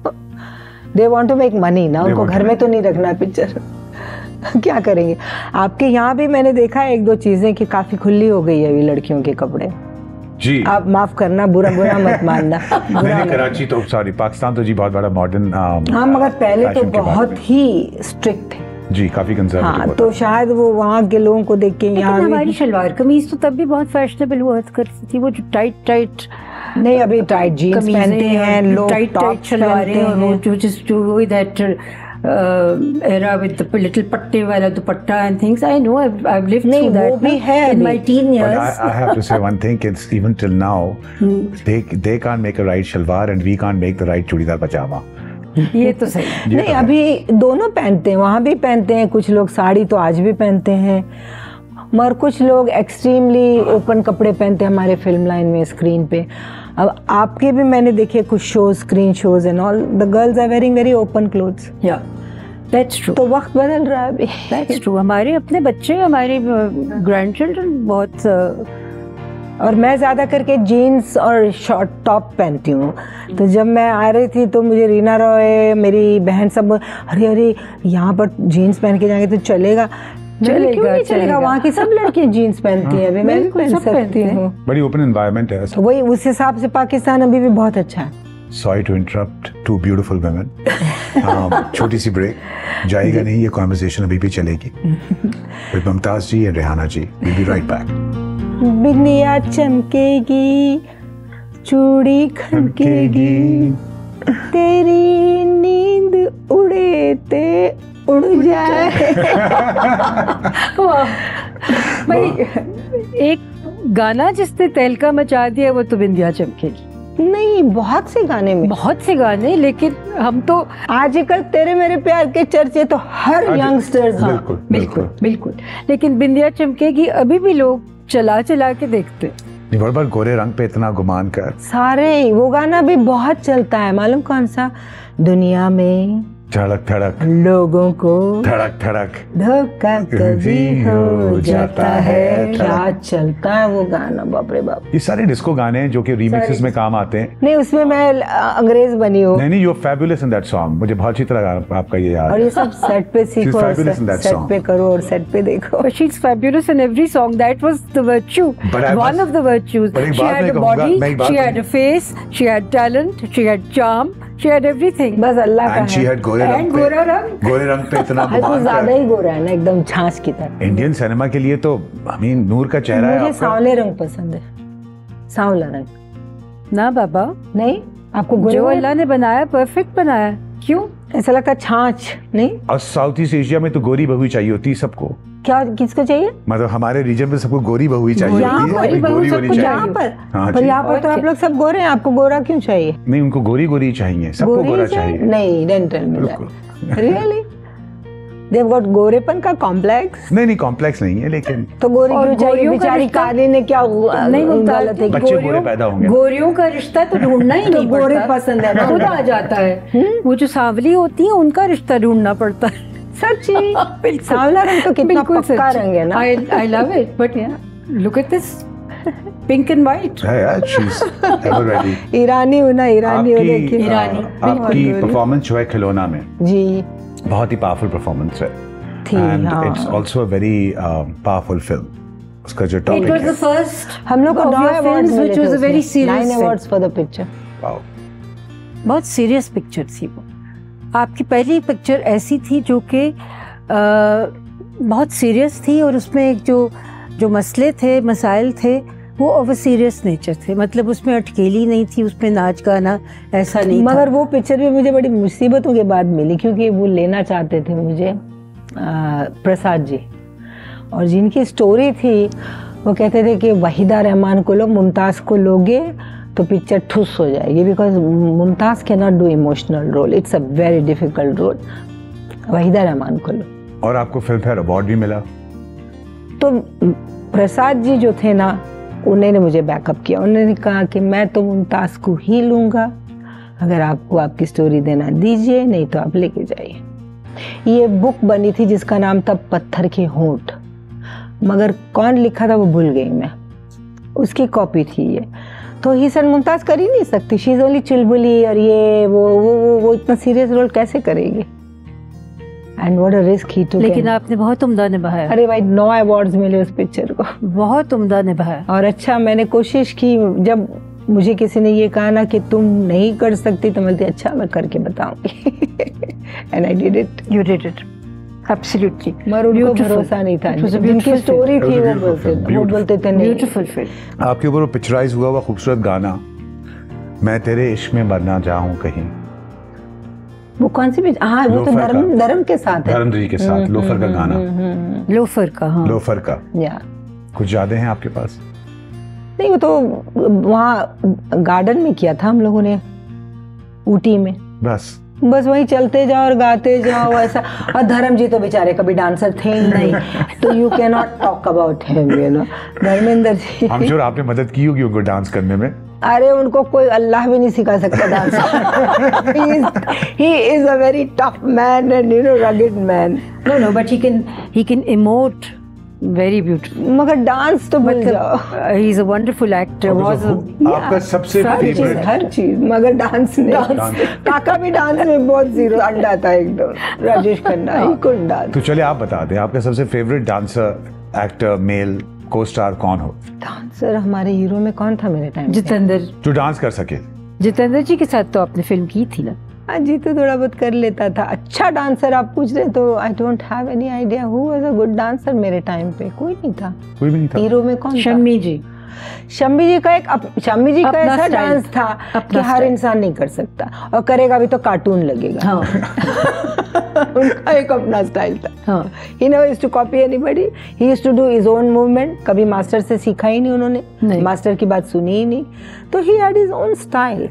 They want to make money ना, उनको घर में तो नहीं रखना पिक्चर। क्या करेंगे। आपके यहाँ भी मैंने देखा है 1-2 चीज़ें कि काफ़ी खुली हो गई है अभी लड़कियों के कपड़े। जी आप माफ़ करना, बुरा मत मानना। कराची तो सॉरी, पाकिस्तान तो जी बहुत बड़ा मॉडर्न। हाँ मगर पहले तो बहुत ही स्ट्रिक्ट थे जी, काफी कंजर्वेटिव। हाँ तो शायद वो वहाँ के लोगों को देख के यहाँ हमारी शलवार कमीज तो तब भी बहुत फैशनेबल हुआ करती थी, वो जो टाइट नहीं, अभी टाइट जीन्स पहनते हैं लोग, टाइट शलवारें और वो जो that era with the little patte wala dupatta and things. I know, I've lived through that. वो भी है in my teen years. But I have to say one thing, kids, even till now, they can't make a right shalwar and we can't make the right chudidar pajama. ये तो सही। नहीं, अभी दोनों पहनते हैं, वहाँ भी पहनते हैं, कुछ लोग साड़ी तो आज भी पहनते हैं, मगर कुछ लोग एक्सट्रीमली ओपन कपड़े पहनते हैं हमारे फिल्म लाइन में, स्क्रीन पे। अब आपके भी मैंने देखे कुछ shows, screen shows and all, the girls are wearing very open clothes. Yeah that's true. तो वक्त बदल रहा है अभी। That's true. हमारे अपने बच्चे, हमारे ग्रैंड चिल्ड्रन बहुत और मैं ज़्यादा करके जीन्स और शॉर्ट टॉप पहनती हूँ। तो जब मैं आ रही थी तो मुझे रीना रॉय, मेरी बहन सब, अरे अरे यहाँ पर जीन्स पहन के जाएंगे तो चलेगा? चलेगा, वहाँ की सब लड़कियाँ जीन्स पहनती हैं, अभी मैं भी पहन सकती हूँ। बड़ी ओपन एनवायरनमेंट है। तो वही, उस हिसाब से पाकिस्तान अभी भी बहुत अच्छा है। Sorry to interrupt two beautiful women. छोटी सी ब्रेक, जाएगा नहीं, ये कॉन्वर्सेशन अभी भी चलेगी with मुमताज जी और रेहाना जी। We'll be right back. बिंदिया चमकेगी, चूड़ी खनकेगी, तेरी नींद उड़े ते उड़ जाए। भाई, एक गाना जिसने तहलका मचा दिया वो तो बिंदिया चमकेगी। नहीं, बहुत से गाने में, बहुत से गाने, लेकिन हम तो आजकल तेरे मेरे प्यार के चर्चे तो हर यंगस्टर्स। बिल्कुल बिल्कुल बिल्कुल। लेकिन बिंदिया चमकेगी अभी भी लोग चला चला के देखते। बार गोरे रंग पे इतना गुमान कर। सारे, वो गाना भी बहुत चलता है, मालूम कौन सा? दुनिया में धड़क धड़क लोगों को धड़क धड़क धोखा कभी हो जाता है। क्या चलता है वो गाना, बाप रे बाप। ये सारे डिस्को गाने हैं जो कि रीमिक्सेस में काम आते हैं। नहीं, उसमें मैं अंग्रेज बनी हूँ। नहीं, you are fabulous in that song. मुझे बहुत अच्छी तरह आपका ये याद है। और ये सब सेट पे सीखो, सेट पे करो और सेट पे देखो। But she's fabulous in every song. That was the virtue. One of the virtues. She had a body, she had a face, she had talent, she had charm, she had everything. बस अल्लाह का है। And she had गोरे रंग पे इतना गुमान। ज्यादा ही गोरा है ना, एकदम छाछ की तरह। इंडियन सिनेमा के लिए तो अमीन नूर का चेहरा है। मुझे सांवले रंग पसंद है, सांवला रंग। ना बाबा, नहीं, आपको जो अल्लाह ने बनाया परफेक्ट बनाया। क्यों ऐसा लगता? छाछ नहीं। और साउथ ईस्ट एशिया में तो गोरी बहू चाहिए होती है सबको। क्या, किसको चाहिए? मतलब हमारे रीजन में सबको गोरी बहू ही चाहिए होती है। यहाँ पर तो आप लोग सब गोरे हैं, आपको गोरा क्यों चाहिए? नहीं, उनको गोरी गोरी चाहिए, सबको गोरा चाहिए। नहीं, डेंटल में रियली They've got गोरेपन का कॉम्प्लेक्स? नहीं, कॉम्प्लेक्स नहीं है, लेकिन तो गोरी क्यों चाहिए? बेचारी काली ने क्या नहीं गलत है? बच्चे गोरे पैदा होंगे। गोरियों का रिश्ता तो ढूंढना ही नहीं पड़ता, गोरे पसंद है, खुद आ जाता है। वो जो सांवली होती है उनका रिश्ता ढूंढना पड़ता है। सच्ची, सांवला रंग तो कितना पक्का रंग है ना। I love it, but yeah, look at this. Pink and white. She's ever ready. ईरानी हो ना, ईरानी हो, देखिए ईरानी। आपकी परफॉर्मेंस जो है खिलौना में जी बहुत ही पावरफुल परफॉर्मेंस है। And it's also a very powerful film. उसका जो टॉपिक है। It was the first हम लोग को 9 अवार्ड्स मिले थे, which was a very serious 9 awards for the picture. बहुत सीरियस पिक्चर थी वो। आपकी पहली पिक्चर ऐसी थी जो कि बहुत सीरियस थी, और उसमें एक जो मसले थे, मसाइल थे, वो ऑफ अ सीरियस नेचर थे। मतलब उसमें अटकेली नहीं थी, उसमें नाच गाना ऐसा नहीं था। मगर वो पिक्चर भी मुझे बड़ी मुसीबतों के बाद मिली, क्योंकि वो लेना चाहते थे मुझे प्रसाद जी, और जिनकी स्टोरी थी वो कहते थे कि वहीदा रहमान को लो, मुमताज़ को लोगे तो पिक्चर ठुस हो जाएगी, because Mumtaz can not do emotional role, it's a very difficult role, Waheeda Rehman को लो। और आपको फिल्म फेयर अवार्ड भी मिला। तो प्रसाद जी जो थे ना, उन्होंने मुझे बैकअप किया। उन्होंने कहा कि मैं तो मुमताज़ को ही लूँगा, अगर आपको आपकी स्टोरी देना दीजिए, नहीं तो आप लेके जाइए। ये बुक बनी थी जिसका नाम था पत्थर के होंठ, मगर कौन लिखा था वो भूल गई मैं, उसकी कॉपी थी ये। तो ही सर मुमताज़ कर ही नहीं सकती, शी इज़ ओनली चुलबुली, और ये वो इतना सीरियस रोल कैसे करेगी? एंड व्हाट अ रिस्क ही टुक। लेकिन आपने बहुत उम्दा निभाया। अरे भाई 9 अवार्ड्स मिले उस पिक्चर को, बहुत उम्दा निभाया। और अच्छा मैंने कोशिश की, जब मुझे किसी ने ये कहा ना कि तुम नहीं कर सकती, तो मैं बोलती अच्छा मैं करके बताऊंगी। And I did it. You did it absolutely. मगर उनको भरोसा नहीं था, जिनकी स्टोरी थी वो बोलते थे नहीं। Beautiful film. आपके ऊपर पिक्चराइज हुआ हुआ खूबसूरत गाना, मैं तेरे इश्क में मरना चाहूं कहीं, वो कौन सी पिक्चर? हाँ, वो तो धर्म के साथ है, धर्म जी के साथ, लोफर का गाना, लोफर का। हाँ, लोफर का। या कुछ यादें हैं आपके पास? नहीं, वो तो वहाँ गार्डन में किया था हम लोगों ने, ऊटी में। बस वहीं चलते जाओ और गाते जाओ ऐसा। और धर्म जी तो बेचारे कभी डांसर थे ही नहीं, तो you can not talk about him, you know. Dharmendra ji, हम श्योर आपने मदद की होगी उनको डांस करने में। अरे उनको कोई अल्लाह भी नहीं सिखा सकता dance. he is a very tough man and you know rugged man. No, but he can emote very beautiful. मगर डांस तो भूल जाओ। He is a wonderful actor. आपका सबसे फेवरेट? हर चीज, मगर डांस नहीं। काका भी डांस में बहुत जीरो अंडा था एकदम। राजेश खन्ना ही कुछ डांस। तो चलिए आप बता दें, आपका सबसे फेवरेट डांसर, एक्टर, मेल को स्टार कौन हो? डांसर हमारे हीरो में कौन था मेरे टाइम? जितेंद्र। जो डांस कर सके। जितेंद्र जी के साथ तो आपने फिल्म की थी ना? हाँ जी, तो थोड़ा बहुत कर लेता था। अच्छा डांसर आप पूछ रहे तो I don't have any idea who was a good dancer मेरे टाइम पे। कोई नहीं था। कोई भी नहीं था। हीरो में कौन था? शम्मी जी। शम्मी जी का ऐसा डांस था कि हर इंसान नहीं कर सकता, और करेगा भी तो कार्टून लगेगा। हाँ। उनका एक अपना स्टाइल था। हाँ। He never used to copy anybody. He used to do his own movement. कभी मास्टर से सीखा ही नहीं उन्होंने, मास्टर की बात सुनी ही नहीं, तो he had his own style.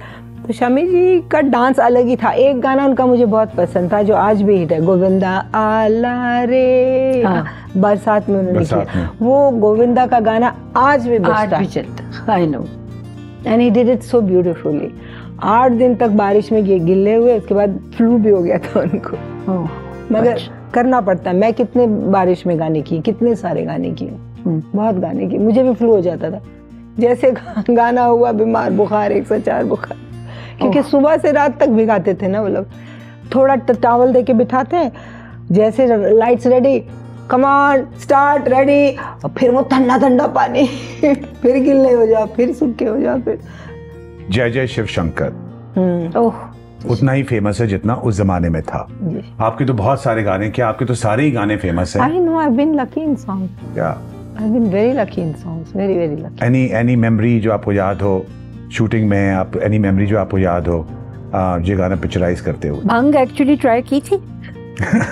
तो शम्मी जी का डांस अलग ही था। एक गाना उनका मुझे बहुत पसंद था जो आज भी हिट है, गोविंदा आला रे। हाँ। बरसात में उन्होंने किया वो गोविंदा का गाना, आज भी चलता। I know. And he did it so beautifully. 8 दिन तक बारिश में गिले हुए, उसके बाद फ्लू भी हो गया था उनको। मगर करना पड़ता है। मैं कितने बारिश में गाने किए, कितने सारे गाने किए, बहुत गाने किए। मुझे भी फ्लू हो जाता था, जैसे गाना हुआ बीमार, बुखार 104 बुखार, क्योंकि सुबह से रात तक भिगाते थे ना वो लोग। थोड़ा टॉवल दे के बिठाते हैं, जैसे lights ready, come on start ready, और फिर वो ठंडा ठंडा पानी, फिर गिले हो जाओ, फिर सूखे हो जाओ, फिर। जय जय शिव शंकर उतना ही फेमस है जितना उस जमाने में था। आपके तो बहुत सारे गाने, क्या आपके तो सारे ही गाने फेमस हैं। I know, I've been lucky in songs. Yeah. I've been very lucky in songs, very very lucky. Any memory जो आपको याद हो शूटिंग में, आप any memory जो आपको याद हो ये गाना पिक्चराइज करते हो? भंग एक्चुअली ट्राई की थी?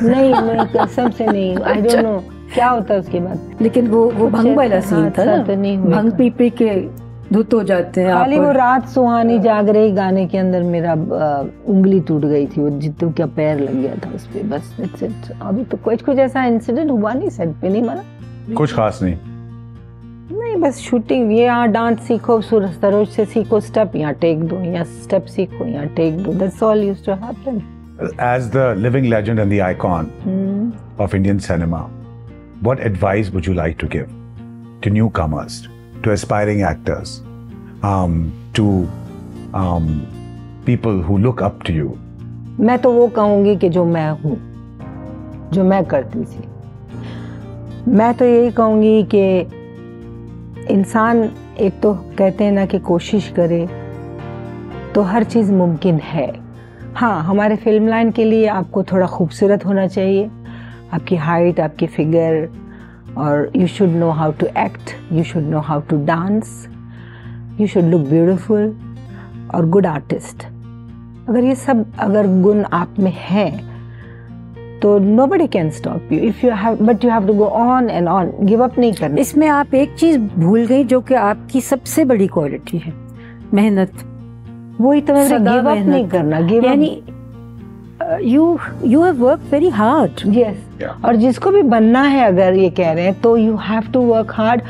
नहीं, मैं कसम से नहीं। I don't know क्या होता है उसके बाद। लेकिन वो भंग वाला सीन था ना, भंग पी पी के धुत हो जाते हैं। खाली वो रात सुहानी जाग रही गाने के अंदर मेरा उंगली टूट गई थी, वो जितू का पैर लग गया था उस पे, बस that's it। अभी तो कुछ ऐसा इंसिडेंट हुआ नहीं, सेट पे नहीं माना, कुछ खास नहीं। बस शूटिंग, ये यहाँ डांस सीखो, सरोज से सीखो स्टेप, यहाँ टेक दो, यहाँ स्टेप सीखो, यहाँ टेक दो, that's all used to happen. As the living legend and the icon of Indian cinema, what advice would you like to give to newcomers, to aspiring actors, to people who look up to you? मैं तो वो कहूँगी कि जो मैं हूँ, जो मैं करती थी, मैं तो यही कहूँगी कि इंसान, एक तो कहते हैं ना कि कोशिश करे तो हर चीज़ मुमकिन है। हाँ, हमारे फिल्म लाइन के लिए आपको थोड़ा खूबसूरत होना चाहिए, आपकी हाइट, आपकी फिगर, और you should know how to act, you should know how to dance, you should look beautiful, और good artist। अगर ये सब गुण आप में हैं तो nobody can stop you if you have, but you have to go on and on, give up नहीं करना। इसमें आप एक चीज भूल गई जो कि आपकी सबसे बड़ी क्वालिटी है, मेहनत। वही तो मैं गिव अप नहीं करना, यानी you have worked very hard. Yes. और जिसको भी बनना है, अगर ये कह रहे हैं, तो you have to work hard।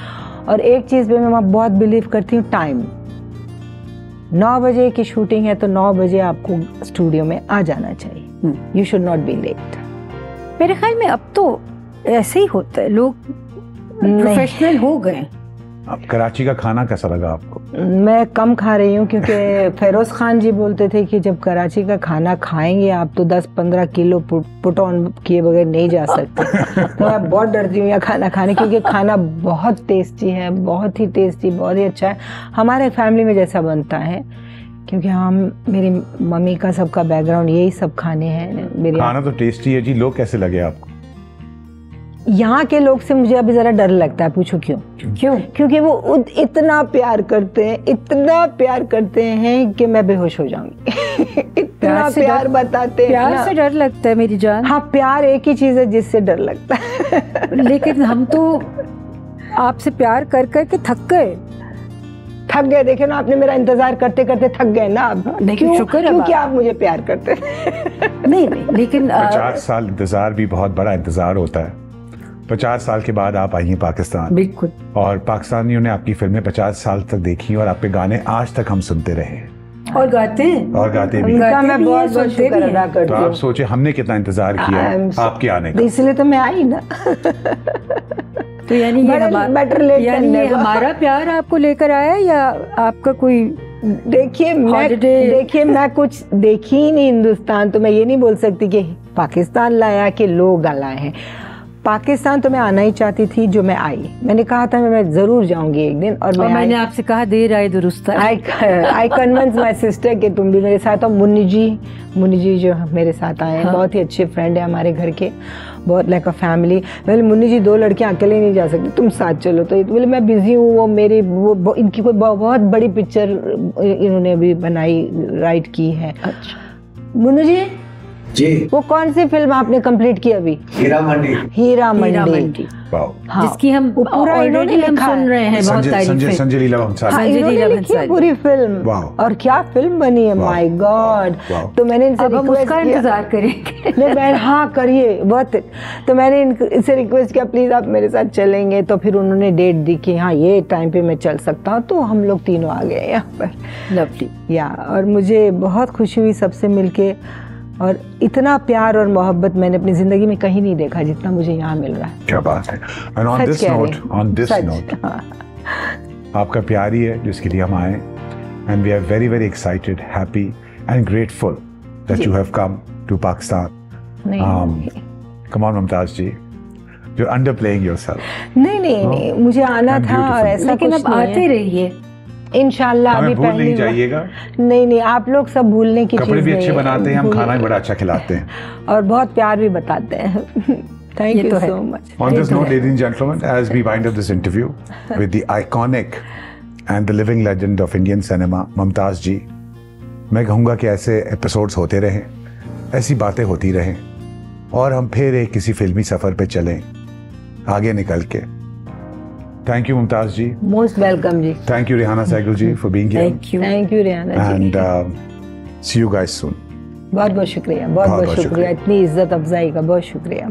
और एक चीज पे मैं बहुत बिलीव करती हूँ, टाइम। 9 बजे की शूटिंग है तो 9 बजे आपको स्टूडियो में आ जाना चाहिए। You should not be late। मेरे ख्याल में अब तो ऐसे ही होता है, लोग प्रोफेशनल हो गए। अब कराची का खाना कैसा लगा आपको? मैं कम खा रही हूँ, क्योंकि फेरोज खान जी बोलते थे कि जब कराची का खाना खाएंगे आप तो 10-15 किलो पुट ऑन किए बगैर नहीं जा सकते। तो मैं बहुत डरती हूँ यहाँ खाना खाने, क्योंकि खाना बहुत टेस्टी है, बहुत ही टेस्टी, बहुत ही अच्छा है। हमारे फैमिली में जैसा बनता है, क्योंकि मेरी मम्मी का सबका बैकग्राउंड यही सब खाने हैं। खाना तो टेस्टी है जी। लोग कैसे लगे आपको? यहाँ के लोग से मुझे अभी ज़रा डर लगता है। पूछो क्यों? क्योंकि वो इतना प्यार करते हैं, इतना प्यार करते हैं कि मैं बेहोश हो जाऊंगी। इतना प्यार बताते हैं। प्यार से डर लगता है मेरी जान। हाँ, प्यार एक ही चीज़ है जिससे डर लगता है। लेकिन हम तो आपसे प्यार कर कर के थक गए। देखे ना, आपने मेरा इंतजार करते करते थक गए ना। लेकिन शुक्र है क्योंकि आप मुझे प्यार करते नहीं, लेकिन 50 साल इंतजार भी बहुत बड़ा इंतजार होता है। 50 साल के बाद आप आई हैं पाकिस्तान। बिल्कुल। और पाकिस्तानियों ने आपकी फिल्में 50 साल तक देखी और आपके गाने आज तक हम सुनते रहे और गाते हैं और गाते भी। उनका मैं बहुत बहुत शुक्र अदा करती हूँ। तो आप सोचे हमने कितना इंतजार किया आपके आने का। इसलिए तो मैं आई ना। तो यानी ये हमारा प्यार आपको लेकर आया या आपका कोई? देखिए मैं कुछ देखी ही नहीं हिंदुस्तान, तो मैं ये नहीं बोल सकती कि पाकिस्तान लाया कि लोग लाए हैं। पाकिस्तान तो मैं आना ही चाहती थी, जो मैं आई। मैंने कहा था मैं ज़रूर जाऊंगी एक दिन, और मैंने आपसे कहा देर आए दुरुस्त आए। आई कन्विंस माय सिस्टर कि तुम भी मेरे साथ हो। मुन्नी जी जो मेरे साथ आए हैं, हाँ। बहुत ही अच्छे फ्रेंड है हमारे घर के, बहुत लाइक अ फैमिली। बोले मुन्नी जी 2 लड़कियां अकेले नहीं जा सकती, तुम साथ चलो। तो बोले मैं बिजी हूँ, वो इनकी कोई बहुत बड़ी पिक्चर इन्होंने अभी बनाई, राइट की है। अच्छा मुन्नी जी, वो कौन सी फिल्म आपने कंप्लीट की अभी? हीरा मंडी। हाँ, जिसकी हम पूरा ऑलरेडी हम सुन रहे हैं, बहुत तारीफ है। संजय लीला भंसाली पूरी फिल्म, और क्या फिल्म बनी है, माय गॉड। तो मैंने इनसे रिक्वेस्ट किया, इंतजार करेंगे। नहीं, हाँ करिए बहुत। तो मैंने इनसे रिक्वेस्ट किया प्लीज आप मेरे साथ चलेंगे। तो फिर उन्होंने डेट दी कि हाँ ये टाइम पे मैं चल सकता हूँ। तो हम लोग तीनों आ गए यहाँ पर। लवली। या और मुझे बहुत खुशी हुई सबसे मिलके, और इतना प्यार और मोहब्बत मैंने अपनी जिंदगी में कहीं नहीं देखा जितना मुझे यहाँ मिल रहा है। क्या बात है। And on this note, आपका प्यार ही है जिसके लिए हम आए, and we are very very excited, happy and grateful that you have come to Pakistan. Come on Mumtaz ji, you're underplaying yourself. नहीं, मुझे आना था और ऐसा, लेकिन अब आते रहिए इंशाल्लाह। अभी भूल नहीं जाइएगा। नहीं, आप लोग सब भूलने की चीज़ नहीं है। कपड़े भी अच्छे बनाते हैं, हम खाना भी बड़ा अच्छा खिलाते हैं और बहुत प्यार भी बताते हैं। Thank you so much. On this note, ladies and gentlemen, as we wind up this interview with the iconic and the living legend of Indian cinema, Mumtaz जी, मैं कहूँगा कि ऐसे एपिसोड्स होते रहें, ऐसी बातें होती रहें, और हम फिर एक किसी फिल्मी सफ़र पे चलें आगे निकल के। Thank you, Mumtaz ji. Most welcome ji. Thank you, Rehana Sehgal ji, for being here. Thank you, Rehana ji. And see you guys soon. बहुत शुक्रिया, बहुत शुक्रिया, इतनी इज्जत अफजाई का बहुत शुक्रिया।